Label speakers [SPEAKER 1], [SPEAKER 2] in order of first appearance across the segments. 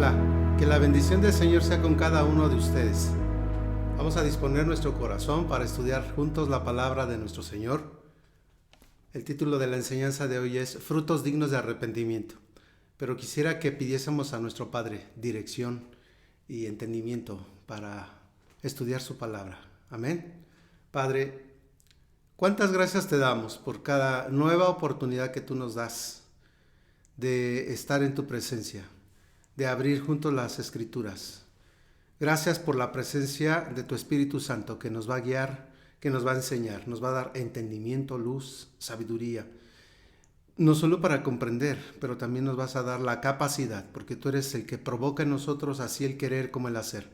[SPEAKER 1] Hola, que la bendición del Señor sea con cada uno de ustedes. Vamos a disponer nuestro corazón para estudiar juntos la palabra de nuestro Señor. El título de la enseñanza de hoy es Frutos dignos de arrepentimiento. Pero quisiera que pidiésemos a nuestro Padre dirección y entendimiento para estudiar su palabra. Amén. Padre, cuántas gracias te damos por cada nueva oportunidad que tú nos das de estar en tu presencia, de abrir juntos las Escrituras. Gracias por la presencia de tu Espíritu Santo que nos va a guiar, que nos va a enseñar, nos va a dar entendimiento, luz, sabiduría. No solo para comprender, pero también nos vas a dar la capacidad, porque tú eres el que provoca en nosotros así el querer como el hacer,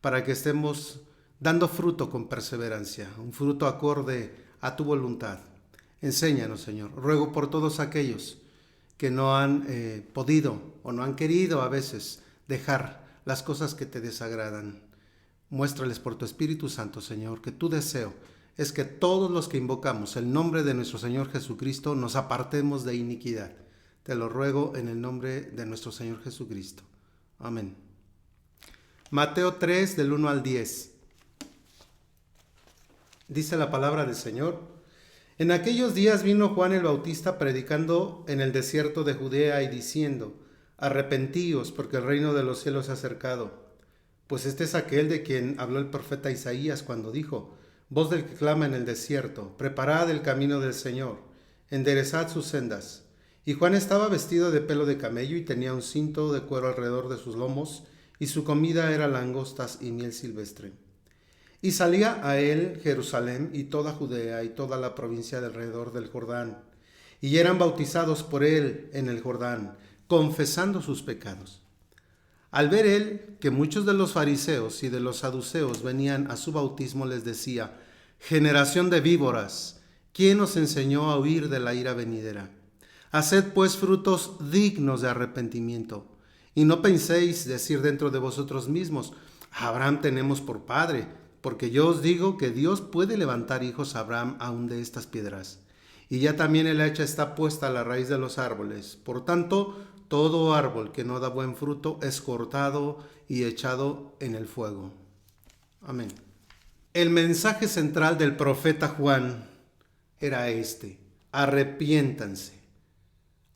[SPEAKER 1] para que estemos dando fruto con perseverancia, un fruto acorde a tu voluntad. Enséñanos, Señor. Ruego por todos aquellos que no han podido o no han querido a veces dejar las cosas que te desagradan. Muéstrales por tu Espíritu Santo, Señor, que tu deseo es que todos los que invocamos el nombre de nuestro Señor Jesucristo nos apartemos de iniquidad. Te lo ruego en el nombre de nuestro Señor Jesucristo. Amén. Mateo 3, del 1 al 10. Dice la palabra del Señor. En aquellos días vino Juan el Bautista predicando en el desierto de Judea y diciendo: Arrepentíos, porque el reino de los cielos se ha acercado. Pues este es aquel de quien habló el profeta Isaías cuando dijo: Voz del que clama en el desierto, preparad el camino del Señor, enderezad sus sendas. Y Juan estaba vestido de pelo de camello y tenía un cinto de cuero alrededor de sus lomos, y su comida era langostas y miel silvestre. Y salía a él Jerusalén y toda Judea y toda la provincia de alrededor del Jordán, y eran bautizados por él en el Jordán, confesando sus pecados. Al ver él que muchos de los fariseos y de los saduceos venían a su bautismo, les decía: Generación de víboras, ¿quién os enseñó a huir de la ira venidera? Haced pues frutos dignos de arrepentimiento, y no penséis decir dentro de vosotros mismos: Abraham tenemos por padre. Porque yo os digo que Dios puede levantar hijos a Abraham aún de estas piedras. Y ya también el hacha está puesta a la raíz de los árboles. Por tanto, todo árbol que no da buen fruto es cortado y echado en el fuego. Amén. El mensaje central del profeta Juan era este: arrepiéntanse.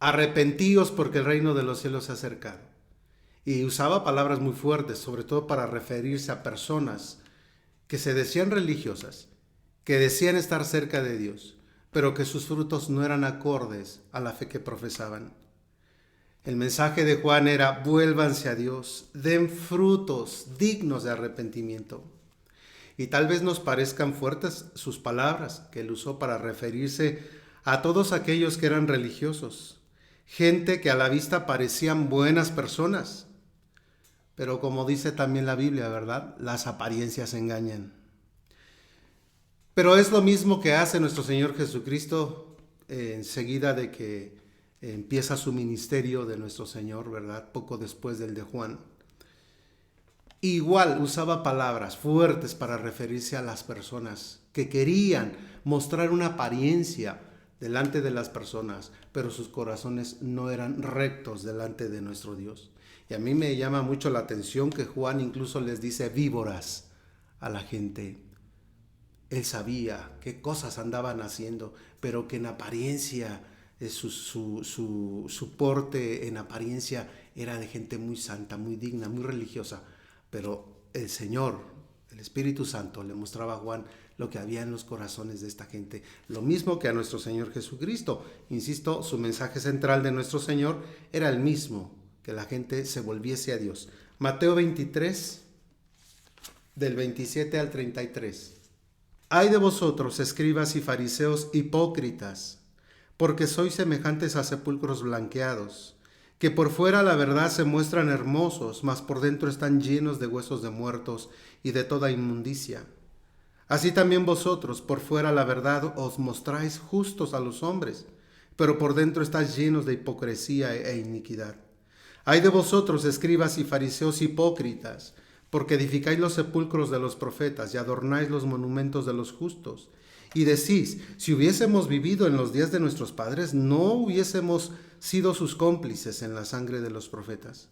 [SPEAKER 1] Arrepentíos porque el reino de los cielos se ha acercado. Y usaba palabras muy fuertes, sobre todo para referirse a personas que se decían religiosas, que decían estar cerca de Dios, pero que sus frutos no eran acordes a la fe que profesaban. El mensaje de Juan era: vuélvanse a Dios, den frutos dignos de arrepentimiento. Y tal vez nos parezcan fuertes sus palabras que él usó para referirse a todos aquellos que eran religiosos, gente que a la vista parecían buenas personas. Pero como dice también la Biblia, ¿verdad? Las apariencias engañan. Pero es lo mismo que hace nuestro Señor Jesucristo enseguida de que empieza su ministerio de nuestro Señor, ¿verdad? Poco después del de Juan. Igual usaba palabras fuertes para referirse a las personas que querían mostrar una apariencia delante de las personas, pero sus corazones no eran rectos delante de nuestro Dios. Y a mí me llama mucho la atención que Juan incluso les dice víboras a la gente. Él sabía qué cosas andaban haciendo, pero que en apariencia, su porte en apariencia era de gente muy santa, muy digna, muy religiosa. Pero el Señor, el Espíritu Santo, le mostraba a Juan lo que había en los corazones de esta gente. Lo mismo que a nuestro Señor Jesucristo. Insisto, su mensaje central de nuestro Señor era el mismo: que la gente se volviese a Dios. Mateo 23, del 27 al 33. Ay de vosotros, escribas y fariseos hipócritas, porque sois semejantes a sepulcros blanqueados, que por fuera la verdad se muestran hermosos, mas por dentro están llenos de huesos de muertos y de toda inmundicia. Así también vosotros, por fuera la verdad os mostráis justos a los hombres, pero por dentro estáis llenos de hipocresía e iniquidad. Ay de vosotros, escribas y fariseos hipócritas, porque edificáis los sepulcros de los profetas y adornáis los monumentos de los justos. Y decís: si hubiésemos vivido en los días de nuestros padres, no hubiésemos sido sus cómplices en la sangre de los profetas.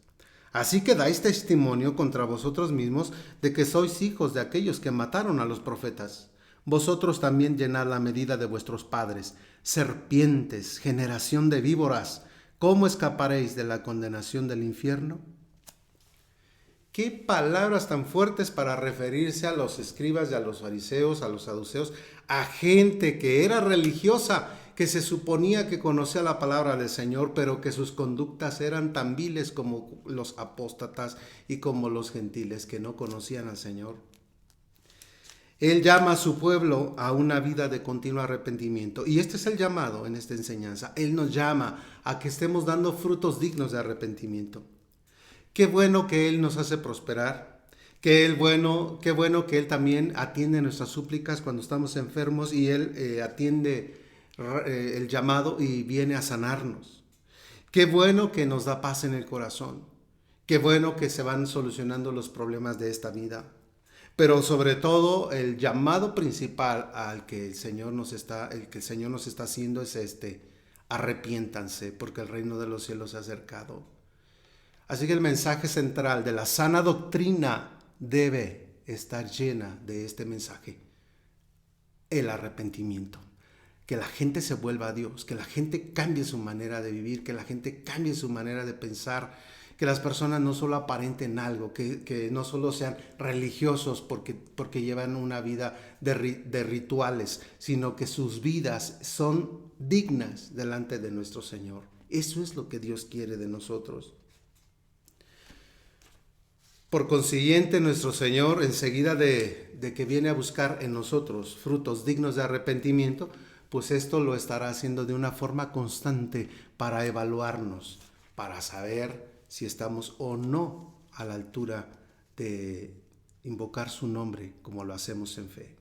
[SPEAKER 1] Así que dais testimonio contra vosotros mismos de que sois hijos de aquellos que mataron a los profetas. Vosotros también llenad la medida de vuestros padres. Serpientes, generación de víboras, ¿cómo escaparéis de la condenación del infierno? Qué palabras tan fuertes para referirse a los escribas y a los fariseos, a los saduceos, a gente que era religiosa, que se suponía que conocía la palabra del Señor, pero que sus conductas eran tan viles como los apóstatas y como los gentiles que no conocían al Señor. Él llama a su pueblo a una vida de continuo arrepentimiento. Y este es el llamado en esta enseñanza. Él nos llama a que estemos dando frutos dignos de arrepentimiento. Qué bueno que Él nos hace prosperar. Qué bueno que Él también atiende nuestras súplicas cuando estamos enfermos y Él atiende el llamado y viene a sanarnos. Qué bueno que nos da paz en el corazón. Qué bueno que se van solucionando los problemas de esta vida. Pero sobre todo el llamado principal al que el Señor nos está haciendo es arrepiéntanse, porque el reino de los cielos se ha acercado. Así que el mensaje central de la sana doctrina debe estar llena de este mensaje: el arrepentimiento. Que la gente se vuelva a Dios, que la gente cambie su manera de vivir, que la gente cambie su manera de pensar, que las personas no solo aparenten algo, que no solo sean religiosos porque llevan una vida de rituales, sino que sus vidas son dignas delante de nuestro Señor. Eso es lo que Dios quiere de nosotros. Por consiguiente, nuestro Señor, enseguida de que viene a buscar en nosotros frutos dignos de arrepentimiento, pues esto lo estará haciendo de una forma constante para evaluarnos, para saber si estamos o no a la altura de invocar su nombre como lo hacemos en fe.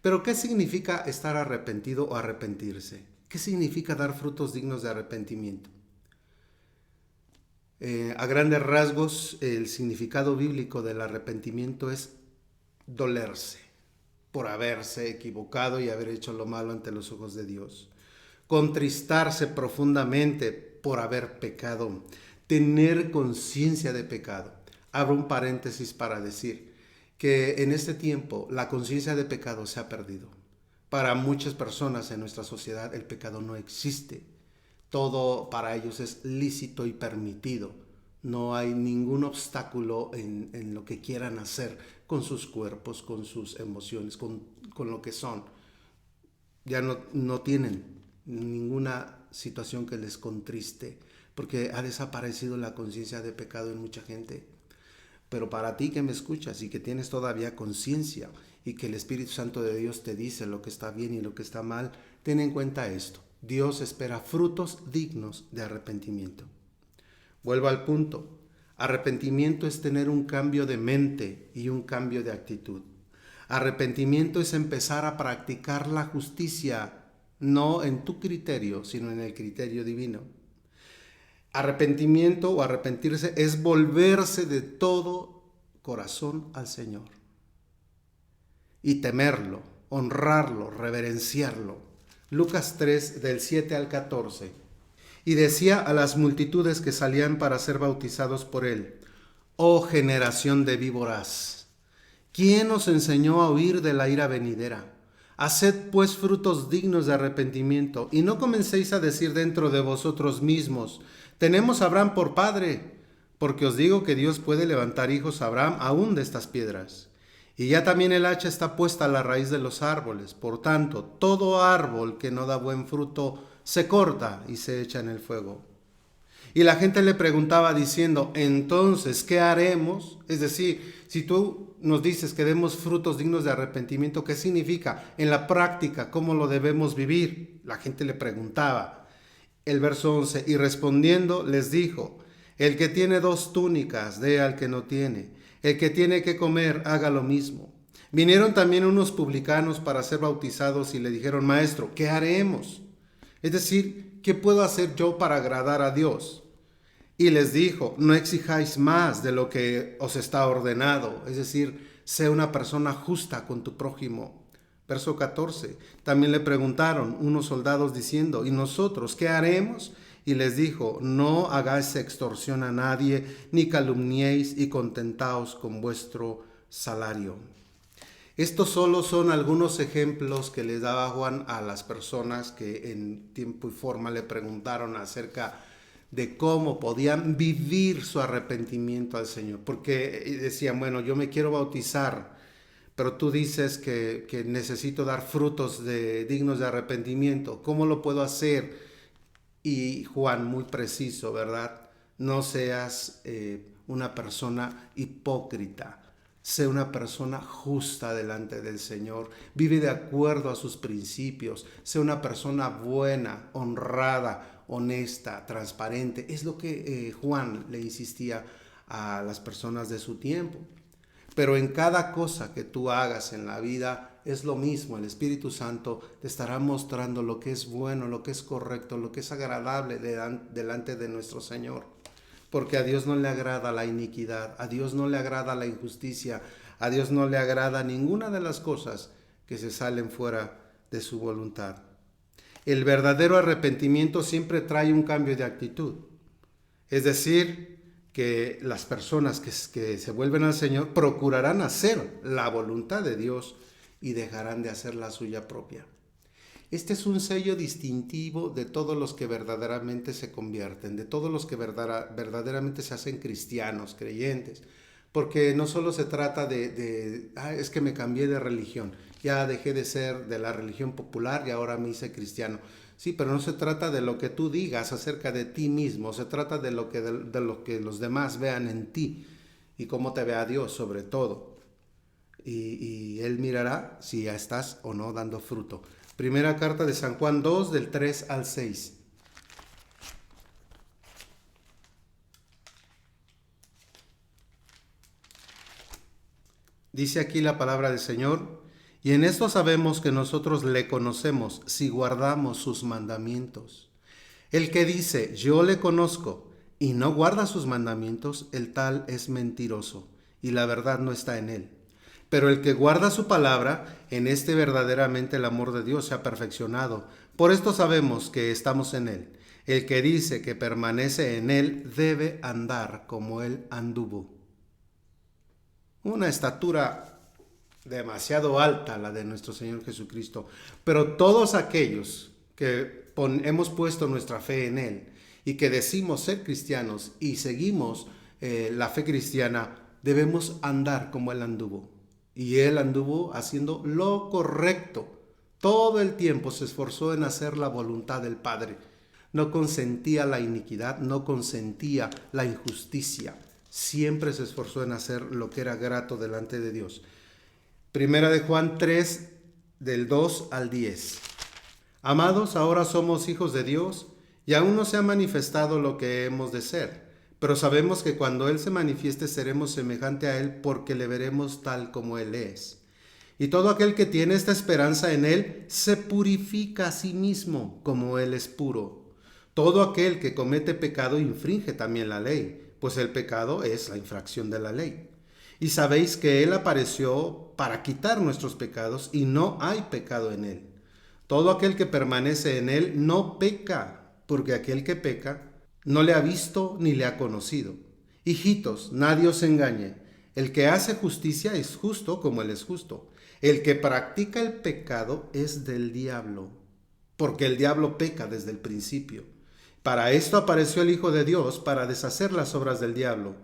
[SPEAKER 1] Pero ¿qué significa estar arrepentido o arrepentirse? ¿Qué significa dar frutos dignos de arrepentimiento? A grandes rasgos, el significado bíblico del arrepentimiento es dolerse por haberse equivocado y haber hecho lo malo ante los ojos de Dios. Contristarse profundamente por haber pecado. Tener conciencia de pecado. Abro un paréntesis para decir que en este tiempo la conciencia de pecado se ha perdido. Para muchas personas en nuestra sociedad el pecado no existe. Todo para ellos es lícito y permitido. No hay ningún obstáculo en lo que quieran hacer con sus cuerpos, con sus emociones, con lo que son. Ya no tienen ninguna situación que les contriste, porque ha desaparecido la conciencia de pecado en mucha gente. Pero para ti que me escuchas y que tienes todavía conciencia y que el Espíritu Santo de Dios te dice lo que está bien y lo que está mal, ten en cuenta esto: Dios espera frutos dignos de arrepentimiento. Vuelvo al punto. Arrepentimiento es tener un cambio de mente y un cambio de actitud. Arrepentimiento es empezar a practicar la justicia, no en tu criterio, sino en el criterio divino. Arrepentimiento o arrepentirse es volverse de todo corazón al Señor y temerlo, honrarlo, reverenciarlo. Lucas 3, del 7 al 14. Y decía a las multitudes que salían para ser bautizados por él: oh generación de víboras, ¿quién os enseñó a huir de la ira venidera? Haced pues frutos dignos de arrepentimiento, y no comencéis a decir dentro de vosotros mismos: tenemos a Abraham por padre, porque os digo que Dios puede levantar hijos a Abraham aún de estas piedras. Y ya también el hacha está puesta a la raíz de los árboles. Por tanto, todo árbol que no da buen fruto se corta y se echa en el fuego. Y la gente le preguntaba diciendo: entonces, ¿qué haremos? Es decir, si tú nos dices que demos frutos dignos de arrepentimiento, ¿qué significa? En la práctica, ¿cómo lo debemos vivir? La gente le preguntaba. El verso 11, y respondiendo les dijo: el que tiene 2 túnicas, dé al que no tiene. El que tiene que comer, haga lo mismo. Vinieron también unos publicanos para ser bautizados y le dijeron: maestro, ¿qué haremos? Es decir, ¿qué puedo hacer yo para agradar a Dios? Y les dijo: no exijáis más de lo que os está ordenado. Es decir, sé una persona justa con tu prójimo. Verso 14. También le preguntaron unos soldados diciendo: ¿y nosotros qué haremos? y les dijo: no hagáis extorsión a nadie, ni calumniéis, y contentaos con vuestro salario. Estos solo son algunos ejemplos que les daba Juan a las personas que en tiempo y forma le preguntaron acerca de cómo podían vivir su arrepentimiento al Señor. Porque decían: bueno, yo me quiero bautizar, pero tú dices que necesito dar frutos dignos de arrepentimiento. ¿Cómo lo puedo hacer? Y Juan, muy preciso, ¿verdad? No seas una persona hipócrita. Sé una persona justa delante del Señor. Vive de acuerdo a sus principios. Sé una persona buena, honrada, honesta, transparente. Es lo que Juan le insistía a las personas de su tiempo. Pero en cada cosa que tú hagas en la vida es lo mismo. El Espíritu Santo te estará mostrando lo que es bueno, lo que es correcto, lo que es agradable delante de nuestro Señor. Porque a Dios no le agrada la iniquidad, a Dios no le agrada la injusticia, a Dios no le agrada ninguna de las cosas que se salen fuera de su voluntad. El verdadero arrepentimiento siempre trae un cambio de actitud. Es decir, que las personas que se vuelven al Señor procurarán hacer la voluntad de Dios y dejarán de hacer la suya propia. Este es un sello distintivo de todos los que verdaderamente se convierten, de todos los que verdaderamente se hacen cristianos, creyentes, porque no solo se trata es que me cambié de religión, ya dejé de ser de la religión popular y ahora me hice cristiano. Sí, pero no se trata de lo que tú digas acerca de ti mismo, se trata de lo que los demás vean en ti y cómo te vea Dios sobre todo. Y Él mirará si ya estás o no dando fruto. Primera carta de San Juan 2, del 3 al 6. Dice aquí la palabra del Señor: y en esto sabemos que nosotros le conocemos si guardamos sus mandamientos. El que dice: yo le conozco, y no guarda sus mandamientos, el tal es mentiroso, y la verdad no está en él. Pero el que guarda su palabra, en este verdaderamente el amor de Dios se ha perfeccionado. Por esto sabemos que estamos en él. El que dice que permanece en él debe andar como él anduvo. Una estatura demasiado alta la de nuestro Señor Jesucristo. Pero todos aquellos que hemos puesto nuestra fe en él y que decimos ser cristianos y seguimos la fe cristiana, debemos andar como él anduvo. Y él anduvo haciendo lo correcto. Todo el tiempo se esforzó en hacer la voluntad del Padre. No consentía la iniquidad, no consentía la injusticia. Siempre se esforzó en hacer lo que era grato delante de Dios. Primera de Juan 3, del 2 al 10. Amados, ahora somos hijos de Dios y aún no se ha manifestado lo que hemos de ser. Pero sabemos que cuando Él se manifieste seremos semejante a Él porque le veremos tal como Él es. Y todo aquel que tiene esta esperanza en Él se purifica a sí mismo como Él es puro. Todo aquel que comete pecado infringe también la ley, pues el pecado es la infracción de la ley. Y sabéis que Él apareció para quitar nuestros pecados y no hay pecado en Él. Todo aquel que permanece en Él no peca, porque aquel que peca no le ha visto ni le ha conocido. Hijitos, nadie os engañe. El que hace justicia es justo como Él es justo. El que practica el pecado es del diablo, porque el diablo peca desde el principio. Para esto apareció el Hijo de Dios, para deshacer las obras del diablo.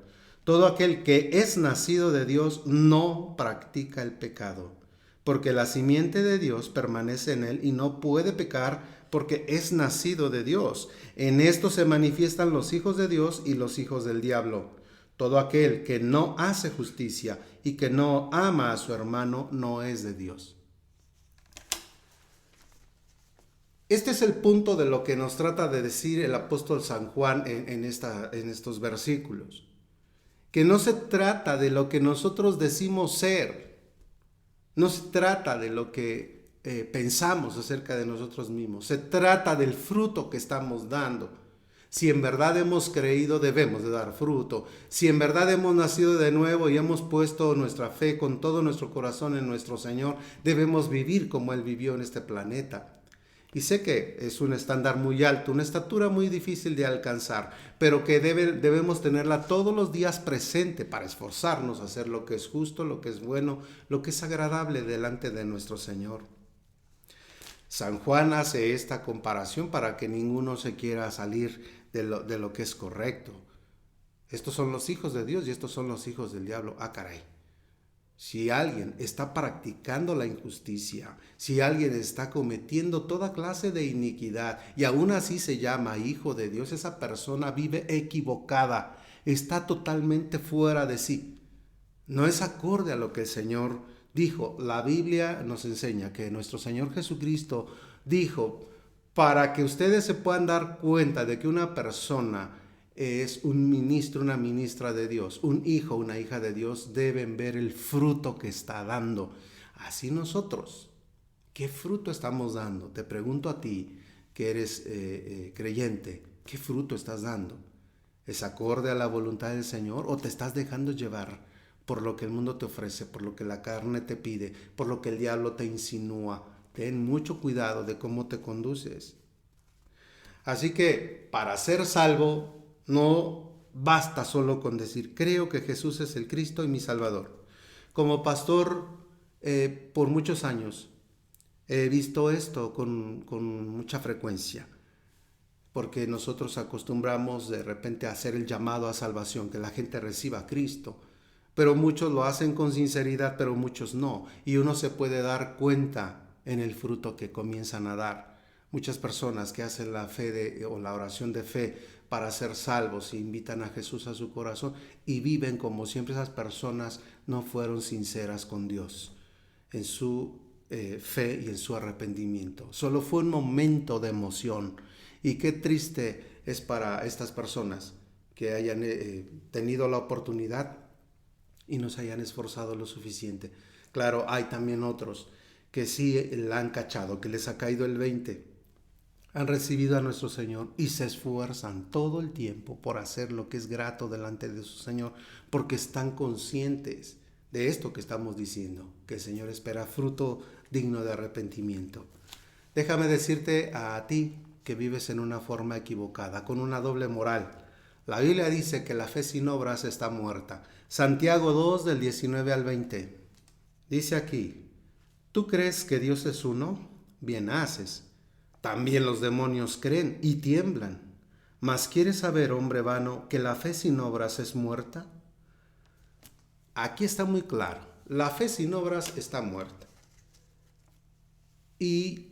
[SPEAKER 1] Todo aquel que es nacido de Dios no practica el pecado, porque la simiente de Dios permanece en él y no puede pecar porque es nacido de Dios. En esto se manifiestan los hijos de Dios y los hijos del diablo. Todo aquel que no hace justicia y que no ama a su hermano no es de Dios. Este es el punto de lo que nos trata de decir el apóstol San Juan en estos versículos. Que no se trata de lo que nosotros decimos ser. No se trata de lo que pensamos acerca de nosotros mismos. Se trata del fruto que estamos dando. Si en verdad hemos creído, debemos de dar fruto. Si en verdad hemos nacido de nuevo y hemos puesto nuestra fe con todo nuestro corazón en nuestro Señor, debemos vivir como Él vivió en este planeta. Y sé que es un estándar muy alto, una estatura muy difícil de alcanzar, pero que debemos tenerla todos los días presente para esforzarnos a hacer lo que es justo, lo que es bueno, lo que es agradable delante de nuestro Señor. San Juan hace esta comparación para que ninguno se quiera salir de lo que es correcto. Estos son los hijos de Dios y estos son los hijos del diablo. Ah, caray. Si alguien está practicando la injusticia, si alguien está cometiendo toda clase de iniquidad y aún así se llama hijo de Dios, esa persona vive equivocada, está totalmente fuera de sí. No es acorde a lo que el Señor dijo. La Biblia nos enseña que nuestro Señor Jesucristo dijo, para que ustedes se puedan dar cuenta de que una persona es un ministro, una ministra de Dios, un hijo, una hija de Dios, deben ver el fruto que está dando. Así nosotros, ¿qué fruto estamos dando? Te pregunto a ti, que eres creyente, ¿qué fruto estás dando? ¿Es acorde a la voluntad del Señor o te estás dejando llevar por lo que el mundo te ofrece, por lo que la carne te pide, por lo que el diablo te insinúa? Ten mucho cuidado de cómo te conduces. Así que para ser salvo no basta solo con decir, creo que Jesús es el Cristo y mi Salvador. Como pastor, por muchos años he visto esto con mucha frecuencia, porque nosotros acostumbramos de repente a hacer el llamado a salvación, que la gente reciba a Cristo, pero muchos lo hacen con sinceridad, pero muchos no, y uno se puede dar cuenta en el fruto que comienzan a dar. Muchas personas que hacen la fe o la oración de fe para ser salvos e invitan a Jesús a su corazón y viven como siempre esas personas no fueron sinceras con Dios en su fe y en su arrepentimiento. Solo fue un momento de emoción. Y qué triste es para estas personas que hayan tenido la oportunidad y no se hayan esforzado lo suficiente. Claro, hay también otros que sí la han cachado, que les ha caído el 20, han recibido a nuestro Señor y se esfuerzan todo el tiempo por hacer lo que es grato delante de su Señor, porque están conscientes de esto que estamos diciendo, que el Señor espera fruto digno de arrepentimiento. Déjame decirte a ti que vives en una forma equivocada, con una doble moral. La Biblia dice que la fe sin obras está muerta. Santiago 2 del 19 al 20. Dice aquí, ¿tú crees que Dios es uno? Bien haces. También los demonios creen y tiemblan. ¿Mas quieres saber, hombre vano, que la fe sin obras es muerta? Aquí está muy claro. La fe sin obras está muerta. Y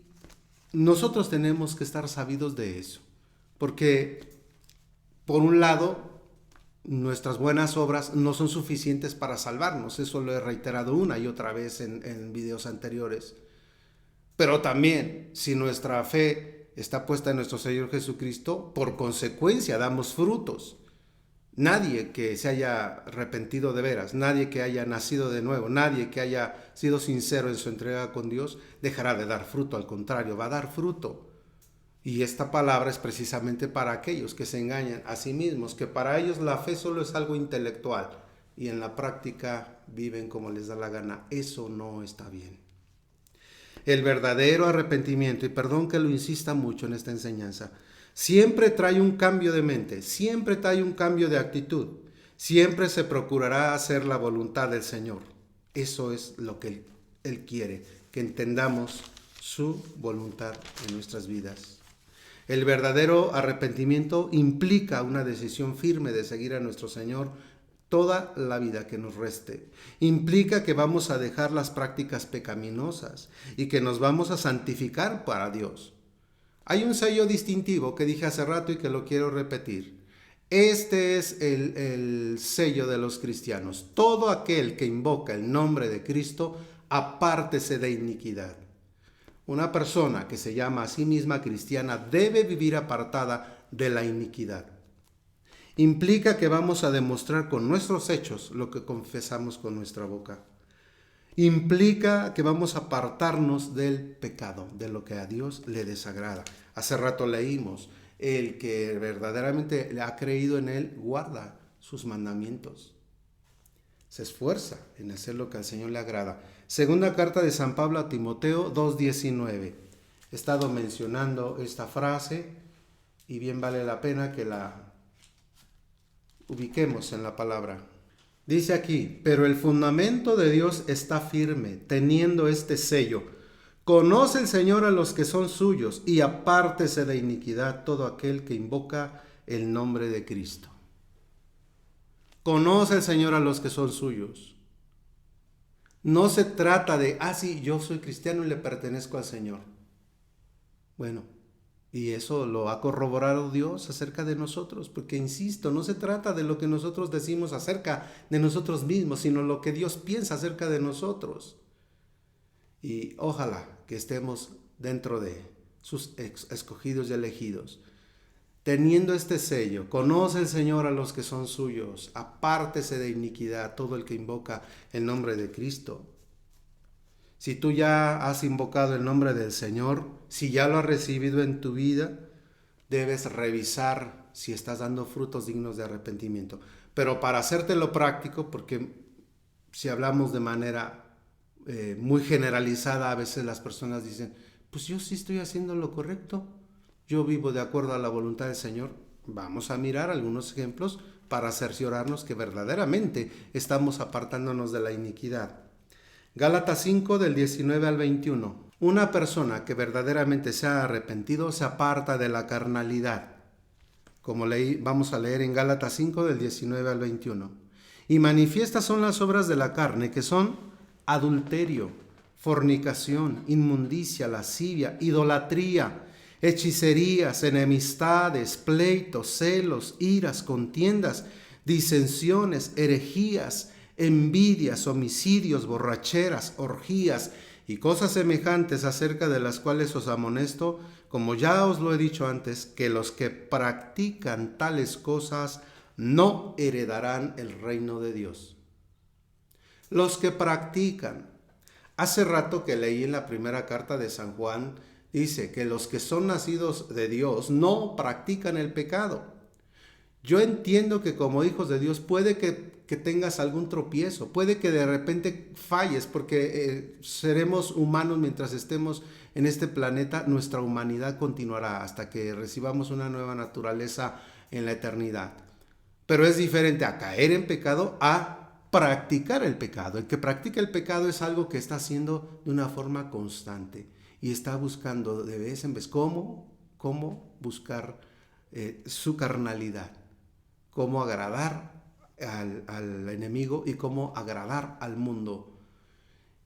[SPEAKER 1] nosotros tenemos que estar sabidos de eso. Porque, por un lado, nuestras buenas obras no son suficientes para salvarnos. Eso lo he reiterado una y otra vez en videos anteriores. Pero también, si nuestra fe está puesta en nuestro Señor Jesucristo, por consecuencia damos frutos. Nadie que se haya arrepentido de veras, nadie que haya nacido de nuevo, nadie que haya sido sincero en su entrega con Dios, dejará de dar fruto. Al contrario, va a dar fruto. Y esta palabra es precisamente para aquellos que se engañan a sí mismos, que para ellos la fe solo es algo intelectual y en la práctica viven como les da la gana. Eso no está bien. El verdadero arrepentimiento, y perdón que lo insista mucho en esta enseñanza, siempre trae un cambio de mente, siempre trae un cambio de actitud, siempre se procurará hacer la voluntad del Señor. Eso es lo que Él quiere, que entendamos su voluntad en nuestras vidas. El verdadero arrepentimiento implica una decisión firme de seguir a nuestro Señor toda la vida que nos reste. Implica que vamos a dejar las prácticas pecaminosas y que nos vamos a santificar para Dios. Hay un sello distintivo que dije hace rato y que lo quiero repetir. Este es el sello de los cristianos. Todo aquel que invoca el nombre de Cristo, apártese de iniquidad. Una persona que se llama a sí misma cristiana debe vivir apartada de la iniquidad. Implica que vamos a demostrar con nuestros hechos lo que confesamos con nuestra boca. Implica que vamos a apartarnos del pecado, de lo que a Dios le desagrada. Hace rato leímos, el que verdaderamente ha creído en Él guarda sus mandamientos. Se esfuerza en hacer lo que al Señor le agrada. Segunda carta de San Pablo a Timoteo 2:19. estado mencionando esta frase y bien vale la pena que la ubiquemos en la palabra. Dice aquí, pero el fundamento de Dios está firme, teniendo este sello. Conoce el Señor a los que son suyos y apártese de iniquidad todo aquel que invoca el nombre de Cristo. Conoce el Señor a los que son suyos. No se trata de, sí, yo soy cristiano y le pertenezco al Señor. Bueno, y eso lo ha corroborado Dios acerca de nosotros, porque insisto, no se trata de lo que nosotros decimos acerca de nosotros mismos, sino lo que Dios piensa acerca de nosotros. Y ojalá que estemos dentro de sus escogidos y elegidos, teniendo este sello. Conoce el Señor a los que son suyos, apártese de iniquidad todo el que invoca el nombre de Cristo. Si tú ya has invocado el nombre del Señor, si ya lo has recibido en tu vida, debes revisar si estás dando frutos dignos de arrepentimiento. Pero para hacértelo práctico, porque si hablamos de manera muy generalizada, a veces las personas dicen, pues yo sí estoy haciendo lo correcto, yo vivo de acuerdo a la voluntad del Señor. Vamos a mirar algunos ejemplos para cerciorarnos que verdaderamente estamos apartándonos de la iniquidad. Gálatas 5 del 19 al 21. Una persona que verdaderamente se ha arrepentido se aparta de la carnalidad. Como vamos a leer en Gálatas 5 del 19 al 21. Y manifiestas son las obras de la carne, que son adulterio, fornicación, inmundicia, lascivia, idolatría, hechicerías, enemistades, pleitos, celos, iras, contiendas, disensiones, herejías, envidias, homicidios, borracheras, orgías y cosas semejantes, acerca de las cuales os amonesto, como ya os lo he dicho antes, que los que practican tales cosas no heredarán el reino de Dios. Los que practican. Hace rato que leí en la primera carta de San Juan, dice que los que son nacidos de Dios no practican el pecado. Yo entiendo que como hijos de Dios puede que tengas algún tropiezo, puede que de repente falles, porque seremos humanos mientras estemos en este planeta, nuestra humanidad continuará hasta que recibamos una nueva naturaleza en la eternidad. Pero es diferente a caer en pecado a practicar el pecado. El que practica el pecado es algo que está haciendo de una forma constante y está buscando de vez en vez cómo buscar su carnalidad, cómo agradar al enemigo y cómo agradar al mundo.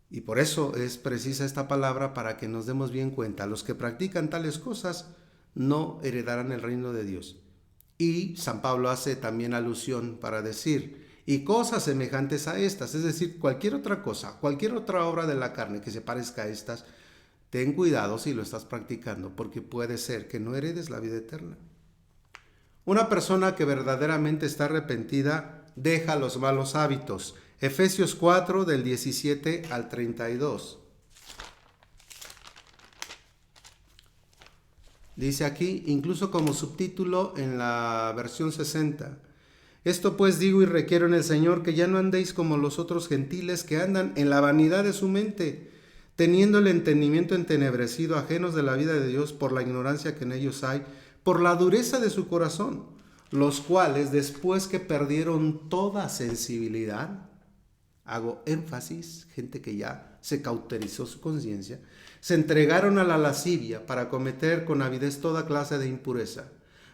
[SPEAKER 1] Y por eso es precisa esta palabra, para que nos demos bien cuenta. Los que practican tales cosas no heredarán el reino de Dios. Y San Pablo hace también alusión para decir, y cosas semejantes a estas, es decir, cualquier otra cosa, cualquier otra obra de la carne que se parezca a estas, ten cuidado si lo estás practicando, porque puede ser que no heredes la vida eterna. Una persona que verdaderamente está arrepentida deja los malos hábitos. Efesios 4 del 17 al 32. Dice aquí, incluso como subtítulo en la versión 60. Esto pues digo y requiero en el Señor, que ya no andéis como los otros gentiles que andan en la vanidad de su mente, teniendo el entendimiento entenebrecido, ajenos de la vida de Dios por la ignorancia que en ellos hay, por la dureza de su corazón, los cuales después que perdieron toda sensibilidad, hago énfasis, gente que ya se cauterizó su conciencia, se entregaron a la lascivia para cometer con avidez toda clase de impureza.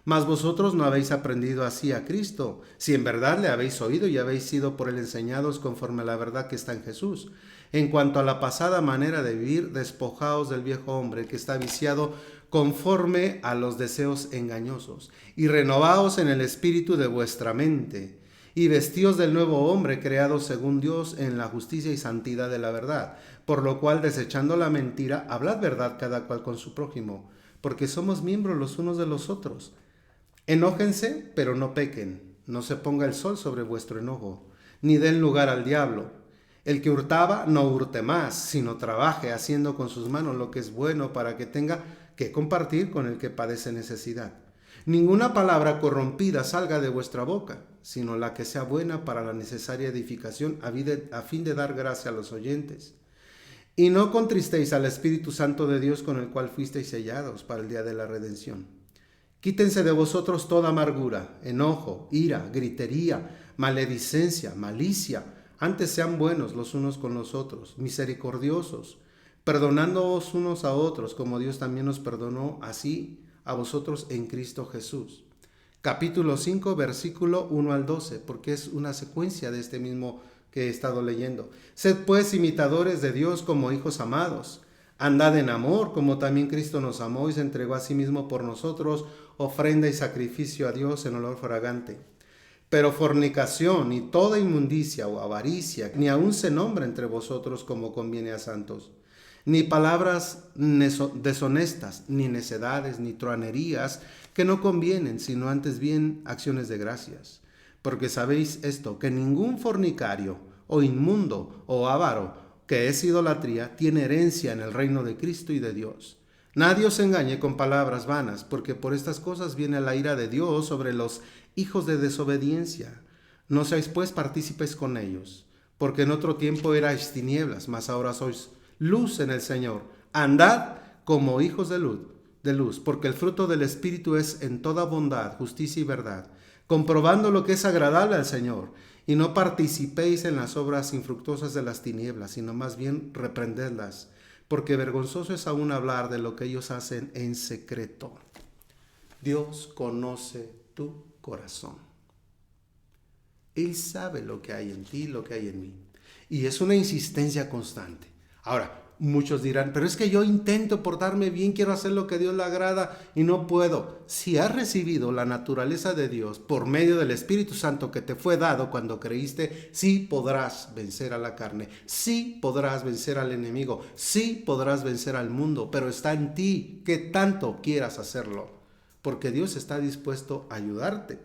[SPEAKER 1] Mas vosotros no habéis aprendido así a Cristo, si en verdad le habéis oído y habéis sido por él enseñados conforme a la verdad que está en Jesús. En cuanto a la pasada manera de vivir, despojaos del viejo hombre que está viciado conforme a los deseos engañosos, y renovaos en el espíritu de vuestra mente, y vestíos del nuevo hombre creado según Dios en la justicia y santidad de la verdad, por lo cual, desechando la mentira, hablad verdad cada cual con su prójimo, porque somos miembros los unos de los otros. Enójense, pero no pequen, no se ponga el sol sobre vuestro enojo, ni den lugar al diablo. El que hurtaba, no hurte más, sino trabaje haciendo con sus manos lo que es bueno, para que tenga que compartir con el que padece necesidad. Ninguna palabra corrompida salga de vuestra boca, sino la que sea buena para la necesaria edificación, a fin de dar gracia a los oyentes. Y no contristéis al Espíritu Santo de Dios, con el cual fuisteis sellados para el día de la redención. Quítense de vosotros toda amargura, enojo, ira, gritería, maledicencia, malicia. Antes sean buenos los unos con los otros, misericordiosos, perdonándoos unos a otros, como Dios también nos perdonó así a vosotros en Cristo Jesús. Capítulo 5, versículo 1 al 12, porque es una secuencia de este mismo que he estado leyendo. Sed pues imitadores de Dios como hijos amados. Andad en amor, como también Cristo nos amó y se entregó a sí mismo por nosotros, ofrenda y sacrificio a Dios en olor fragante. Pero fornicación y toda inmundicia o avaricia, ni aun se nombra entre vosotros como conviene a santos. Ni palabras deshonestas, ni necedades, ni truanerías, que no convienen, sino antes bien acciones de gracias. Porque sabéis esto, que ningún fornicario, o inmundo, o avaro, que es idolatría, tiene herencia en el reino de Cristo y de Dios. Nadie os engañe con palabras vanas, porque por estas cosas viene la ira de Dios sobre los hijos de desobediencia. No seáis pues partícipes con ellos, porque en otro tiempo erais tinieblas, mas ahora sois luz en el Señor. Andad como hijos de luz, porque el fruto del Espíritu es en toda bondad, justicia y verdad, comprobando lo que es agradable al Señor. Y no participéis en las obras infructuosas de las tinieblas, sino más bien reprendedlas, porque vergonzoso es aún hablar de lo que ellos hacen en secreto. Dios conoce tu corazón. Él sabe lo que hay en ti, lo que hay en mí. Y es una insistencia constante. Ahora, muchos dirán, pero es que yo intento portarme bien, quiero hacer lo que a Dios le agrada y no puedo. Si has recibido la naturaleza de Dios por medio del Espíritu Santo que te fue dado cuando creíste, sí podrás vencer a la carne, sí podrás vencer al enemigo, sí podrás vencer al mundo, pero está en ti que tanto quieras hacerlo, porque Dios está dispuesto a ayudarte.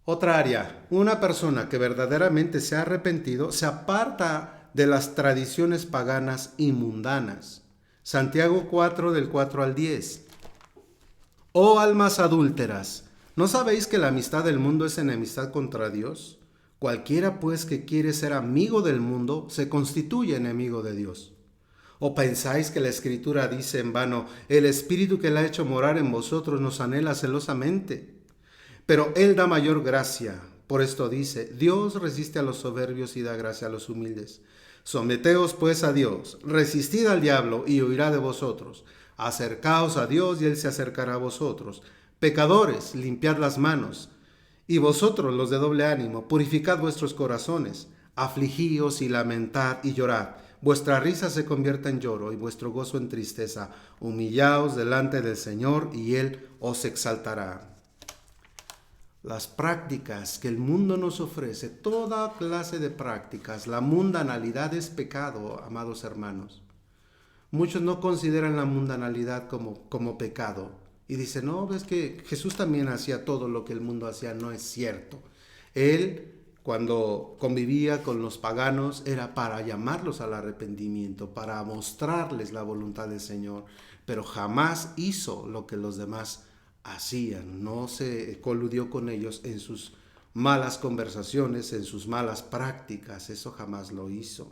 [SPEAKER 1] Otra área, una persona que verdaderamente se ha arrepentido se aparta de las tradiciones paganas y mundanas. Santiago 4 del 4 al 10. Oh almas adúlteras, ¿no sabéis que la amistad del mundo es enemistad contra Dios? Cualquiera pues que quiere ser amigo del mundo se constituye enemigo de Dios. ¿O pensáis que la Escritura dice en vano, el Espíritu que la ha hecho morar en vosotros nos anhela celosamente? Pero Él da mayor gracia. Por esto dice, Dios resiste a los soberbios y da gracia a los humildes. Someteos pues a Dios, resistid al diablo y huirá de vosotros. Acercaos a Dios y Él se acercará a vosotros. Pecadores, limpiad las manos. Y vosotros, los de doble ánimo, purificad vuestros corazones. Afligíos y lamentad y llorad. Vuestra risa se convierta en lloro y vuestro gozo en tristeza. Humillaos delante del Señor y Él os exaltará. Las prácticas que el mundo nos ofrece, toda clase de prácticas, la mundanalidad es pecado, amados hermanos. Muchos no consideran la mundanalidad como pecado y dicen, no, es que Jesús también hacía todo lo que el mundo hacía. No es cierto. Él, cuando convivía con los paganos, era para llamarlos al arrepentimiento, para mostrarles la voluntad del Señor, pero jamás hizo lo que los demás hacían, no se coludió con ellos en sus malas conversaciones, en sus malas prácticas, eso jamás lo hizo.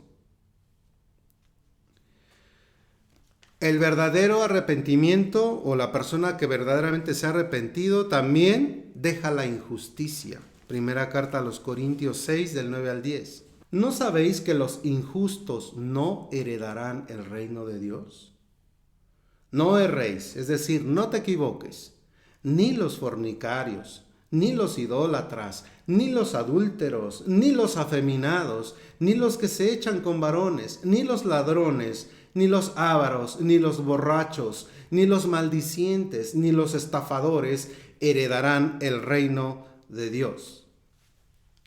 [SPEAKER 1] El verdadero arrepentimiento o la persona que verdaderamente se ha arrepentido también deja la injusticia. Primera carta a los Corintios 6 del 9 al 10. ¿No sabéis que los injustos no heredarán el reino de Dios? No erréis, es decir, no te equivoques. Ni los fornicarios, ni los idólatras, ni los adúlteros, ni los afeminados, ni los que se echan con varones, ni los ladrones, ni los ávaros, ni los borrachos, ni los maldicientes, ni los estafadores heredarán el reino de Dios.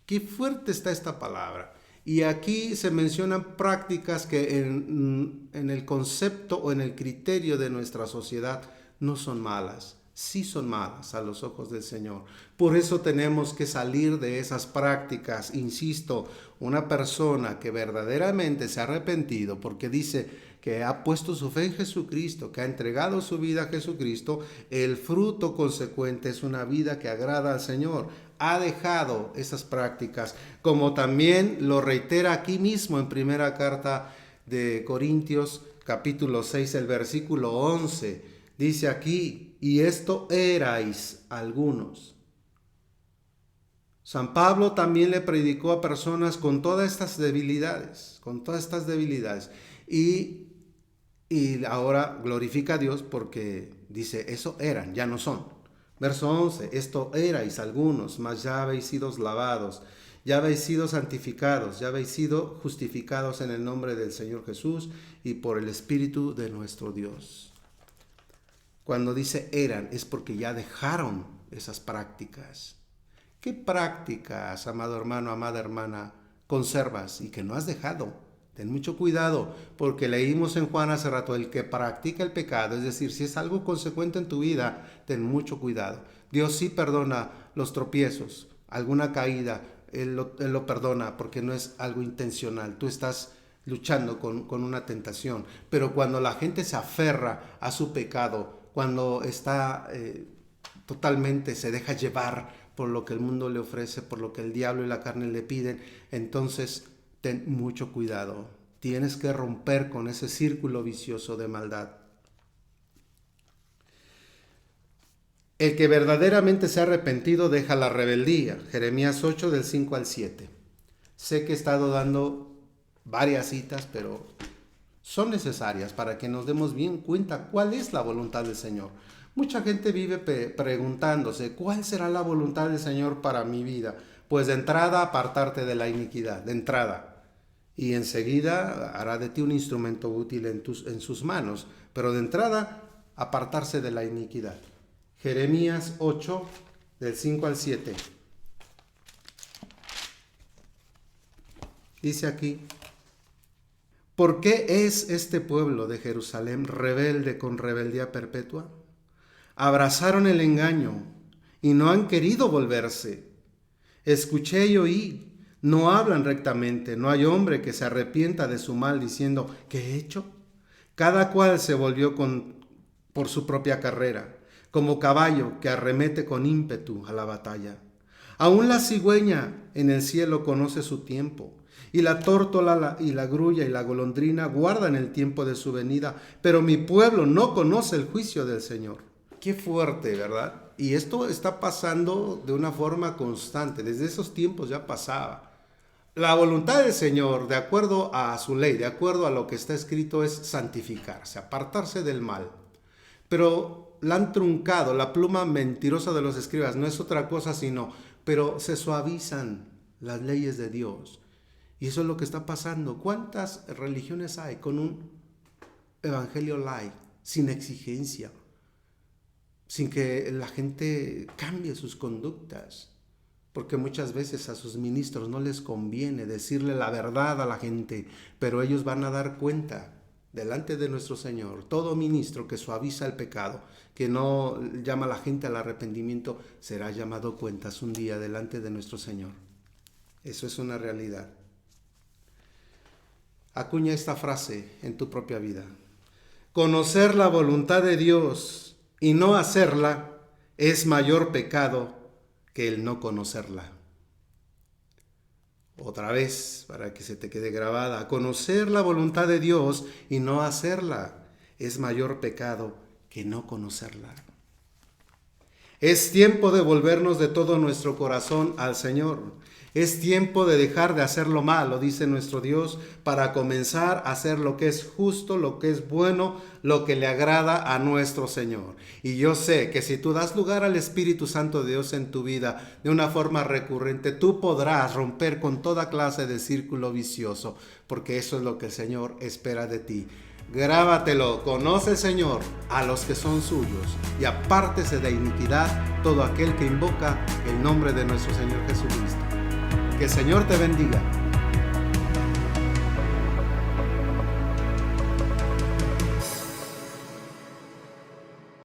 [SPEAKER 1] Qué fuerte está esta palabra. Y aquí se mencionan prácticas que en el concepto o en el criterio de nuestra sociedad no son malas. Sí son malas a los ojos del Señor. Por eso tenemos que salir de esas prácticas. Insisto, una persona que verdaderamente se ha arrepentido porque dice que ha puesto su fe en Jesucristo, que ha entregado su vida a Jesucristo, el fruto consecuente es una vida que agrada al Señor. ha dejado esas prácticas, como también lo reitera aquí mismo en primera carta de Corintios, capítulo 6, el versículo 11. Dice aquí, y esto erais algunos. San Pablo también le predicó a personas con todas estas debilidades, y ahora glorifica a Dios porque dice, eso eran, ya no son. Verso 11, esto erais algunos, mas ya habéis sido lavados, ya habéis sido santificados, ya habéis sido justificados en el nombre del Señor Jesús y por el Espíritu de nuestro Dios. Cuando dice eran, es porque ya dejaron esas prácticas. ¿Qué prácticas, amado hermano, amada hermana, conservas y que no has dejado? Ten mucho cuidado, porque leímos en Juan hace rato, el que practica el pecado, es decir, si es algo consecuente en tu vida, ten mucho cuidado. Dios sí perdona los tropiezos, alguna caída, Él lo perdona porque no es algo intencional. Tú estás luchando con una tentación, pero cuando la gente se aferra a su pecado, cuando está totalmente, se deja llevar por lo que el mundo le ofrece, por lo que el diablo y la carne le piden, entonces ten mucho cuidado. Tienes que romper con ese círculo vicioso de maldad. El que verdaderamente se ha arrepentido deja la rebeldía. Jeremías 8 del 5 al 7. Sé que he estado dando varias citas, pero son necesarias para que nos demos bien cuenta cuál es la voluntad del Señor. Mucha gente vive preguntándose, ¿cuál será la voluntad del Señor para mi vida? Pues de entrada, apartarte de la iniquidad, de entrada. Y enseguida hará de ti un instrumento útil en sus manos. Pero de entrada, apartarse de la iniquidad. Jeremías 8, del 5 al 7. Dice aquí, ¿por qué es este pueblo de Jerusalén rebelde con rebeldía perpetua? Abrazaron el engaño y no han querido volverse. Escuché y oí, no hablan rectamente, no hay hombre que se arrepienta de su mal diciendo, ¿qué he hecho? Cada cual se volvió por su propia carrera, como caballo que arremete con ímpetu a la batalla. Aún la cigüeña en el cielo conoce su tiempo, y la tórtola y la grulla y la golondrina guardan el tiempo de su venida, pero mi pueblo no conoce el juicio del Señor. Qué fuerte, ¿verdad? Y esto está pasando de una forma constante, desde esos tiempos ya pasaba. La voluntad del Señor, de acuerdo a su ley, de acuerdo a lo que está escrito, es santificarse, apartarse del mal. Pero la han truncado, la pluma mentirosa de los escribas no es otra cosa pero se suavizan las leyes de Dios. Y eso es lo que está pasando. ¿Cuántas religiones hay con un evangelio light, sin exigencia? Sin que la gente cambie sus conductas, porque muchas veces a sus ministros no les conviene decirle la verdad a la gente, pero ellos van a dar cuenta delante de nuestro Señor. Todo ministro que suaviza el pecado, que no llama a la gente al arrepentimiento, será llamado a cuentas un día delante de nuestro Señor. Eso es una realidad. Acuña esta frase en tu propia vida. Conocer la voluntad de Dios y no hacerla es mayor pecado que el no conocerla. Otra vez, para que se te quede grabada, conocer la voluntad de Dios y no hacerla es mayor pecado que no conocerla. Es tiempo de volvernos de todo nuestro corazón al Señor. Es tiempo de dejar de hacer lo malo, dice nuestro Dios, para comenzar a hacer lo que es justo, lo que es bueno, lo que le agrada a nuestro Señor. Y yo sé que si tú das lugar al Espíritu Santo de Dios en tu vida de una forma recurrente, tú podrás romper con toda clase de círculo vicioso, porque eso es lo que el Señor espera de ti. Grábatelo, conoce el Señor a los que son suyos y apártese de iniquidad todo aquel que invoca el nombre de nuestro Señor Jesucristo. Que el Señor te bendiga.